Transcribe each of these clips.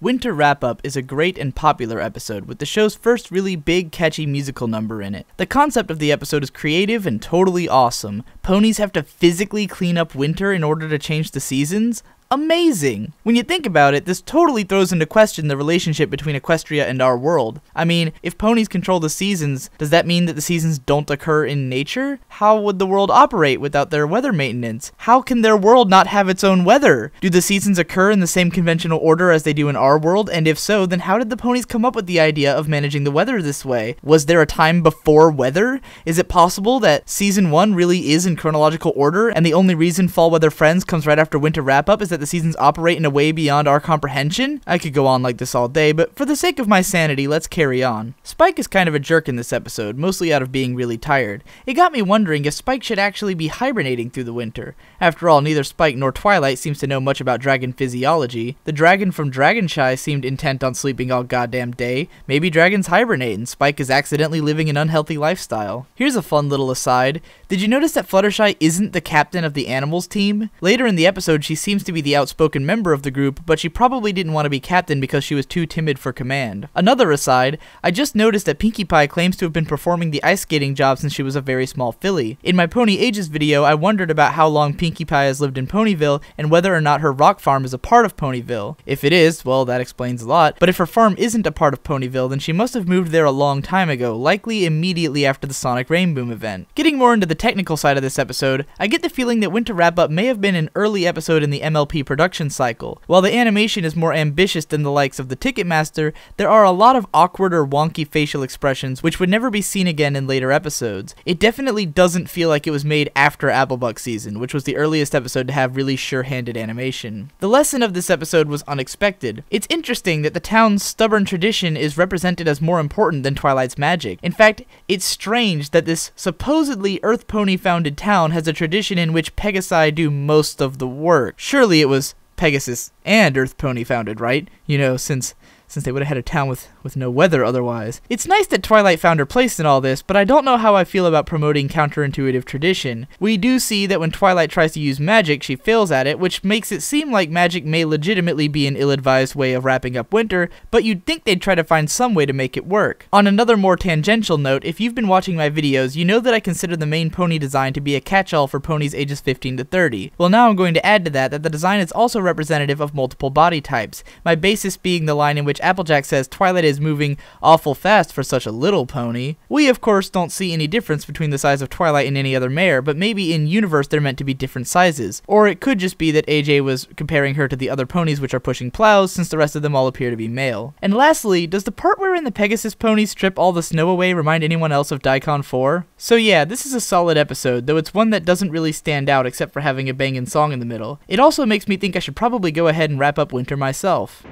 Winter Wrap-Up is a great and popular episode with the show's first really big, catchy musical number in it. The concept of the episode is creative and totally awesome. Ponies have to physically clean up winter in order to change the seasons? Amazing! When you think about it, this totally throws into question the relationship between Equestria and our world. I mean, if ponies control the seasons, does that mean that the seasons don't occur in nature? How would the world operate without their weather maintenance? How can their world not have its own weather? Do the seasons occur in the same conventional order as they do in our world? And if so, then how did the ponies come up with the idea of managing the weather this way? Was there a time before weather? Is it possible that Season 1 really is in chronological order, and the only reason Fall Weather Friends comes right after Winter Wrap-Up is that the seasons operate in a way beyond our comprehension? I could go on like this all day, but for the sake of my sanity, let's carry on. Spike is kind of a jerk in this episode, mostly out of being really tired. It got me wondering if Spike should actually be hibernating through the winter. After all, neither Spike nor Twilight seems to know much about dragon physiology. The dragon from Dragonshy seemed intent on sleeping all goddamn day. Maybe dragons hibernate and Spike is accidentally living an unhealthy lifestyle. Here's a fun little aside. Did you notice that Fluttershy isn't the captain of the animals team? Later in the episode, she seems to be the outspoken member of the group, but she probably didn't want to be captain because she was too timid for command. Another aside, I just noticed that Pinkie Pie claims to have been performing the ice skating job since she was a very small filly. In my Pony Ages video, I wondered about how long Pinkie Pie has lived in Ponyville and whether or not her rock farm is a part of Ponyville. If it is, well, that explains a lot, but if her farm isn't a part of Ponyville, then she must have moved there a long time ago, likely immediately after the Sonic Rainboom event. Getting more into the technical side of this episode, I get the feeling that Winter Wrap-Up may have been an early episode in the MLP production cycle. While the animation is more ambitious than the likes of the Ticketmaster, there are a lot of awkward or wonky facial expressions which would never be seen again in later episodes. It definitely doesn't feel like it was made after Applebuck season, which was the earliest episode to have really sure-handed animation. The lesson of this episode was unexpected. It's interesting that the town's stubborn tradition is represented as more important than Twilight's magic. In fact, it's strange that this supposedly Earth Pony founded town has a tradition in which Pegasi do most of the work. Surely it was Pegasus and Earth Pony founded, right? You know, since they would have had a town with no weather otherwise. It's nice that Twilight found her place in all this, but I don't know how I feel about promoting counterintuitive tradition. We do see that when Twilight tries to use magic, she fails at it, which makes it seem like magic may legitimately be an ill-advised way of wrapping up winter, but you'd think they'd try to find some way to make it work. On another more tangential note, if you've been watching my videos, you know that I consider the main pony design to be a catch-all for ponies ages 15 to 30. Well, now I'm going to add to that the design is also representative of multiple body types, my basis being the line in which Applejack says Twilight is moving awful fast for such a little pony. We of course don't see any difference between the size of Twilight and any other mare, but maybe in universe they're meant to be different sizes. Or it could just be that AJ was comparing her to the other ponies which are pushing plows, since the rest of them all appear to be male. And lastly, does the part wherein the Pegasus pony strip all the snow away remind anyone else of Daikon 4? So yeah, this is a solid episode, though it's one that doesn't really stand out except for having a bangin' song in the middle. It also makes me think I should probably go ahead and wrap up winter myself.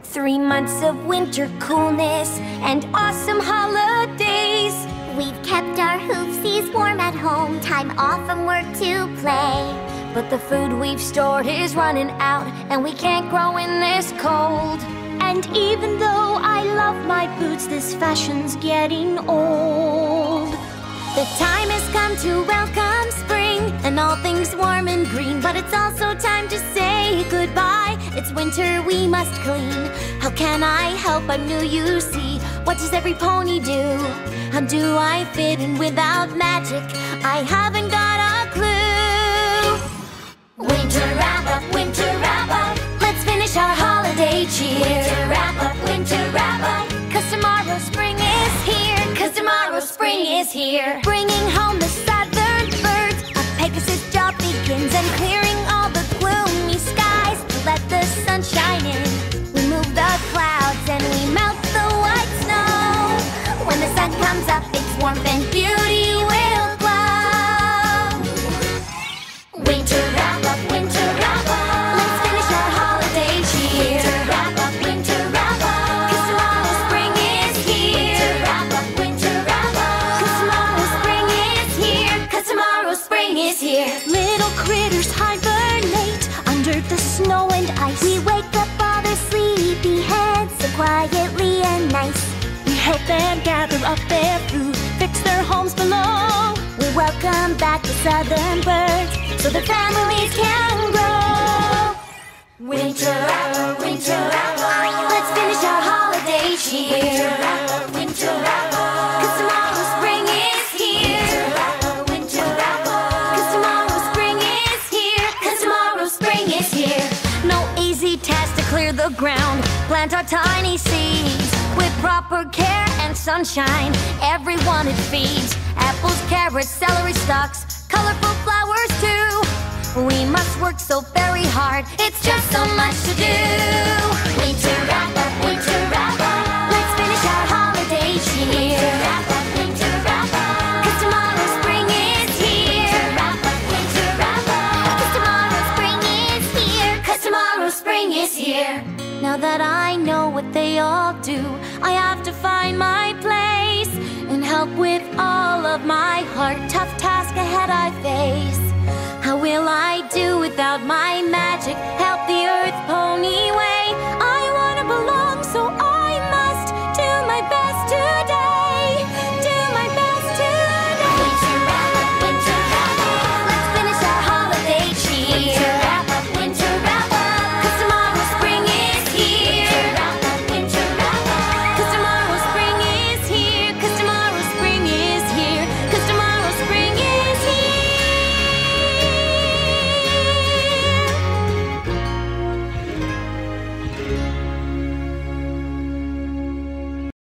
3 months of winter coolness and awesome holidays. We've kept our hoofsies warm at home, time off from work to play. But the food we've stored is running out, and we can't grow in this cold. And even though I love my boots, this fashion's getting old. The time has come to welcome spring and all things warm and green, but it's also time to say goodbye. It's winter, we must clean. How can I help? I'm new, you see. What does every pony do? How do I fit in without magic? I haven't got a clue. Winter wrap-up, winter wrap-up. Let's finish our holiday cheer. Winter wrap-up, winter wrap-up. 'Cause tomorrow spring is here. 'Cause tomorrow spring is here. Bringing home the southern birds. A Pegasus job begins, and clearing all the gloomy skies to let the sun shine in. We move the clouds and we melt the white snow. When the sun comes up, its warmth and beauty will glow. Winter wrap-up, winter wrap-up. Let's finish our holiday cheer. Winter wrap-up, winter wrap-up. 'Cause tomorrow spring is here. Winter wrap-up, winter wrap-up. 'Cause tomorrow spring is here. 'Cause tomorrow spring is here. Little critters hibernate under the snow and ice. We wake up all their sleepy heads so quietly and nice. We help them gather up their food, fix their homes below. We welcome back the southern birds so their families can grow. Winter wrap-up, winter wrap-up. cheer. Winter wrap up, winter wrap up. 'Cause tomorrow spring is here. Winter wrap up, winter wrap up. 'Cause tomorrow spring is here. 'Cause tomorrow spring is here. No easy task to clear the ground. Plant our tiny seeds with proper care and sunshine. Everyone it feeds. Apples, carrots, celery stalks, colorful flowers too. We must work so very hard. It's just so much to do. Winter wrap up, winter wrap up. Let's finish our holiday cheer. Winter wrap up, winter wrap up. 'Cause tomorrow spring is here. Winter wrap up, winter wrap up. 'Cause tomorrow spring is here. 'Cause tomorrow spring is here. Now that I know what they all do, I have to find my place and help with all of my heart. Tough task ahead I face. How will I do without my magic? Help the earth pony way.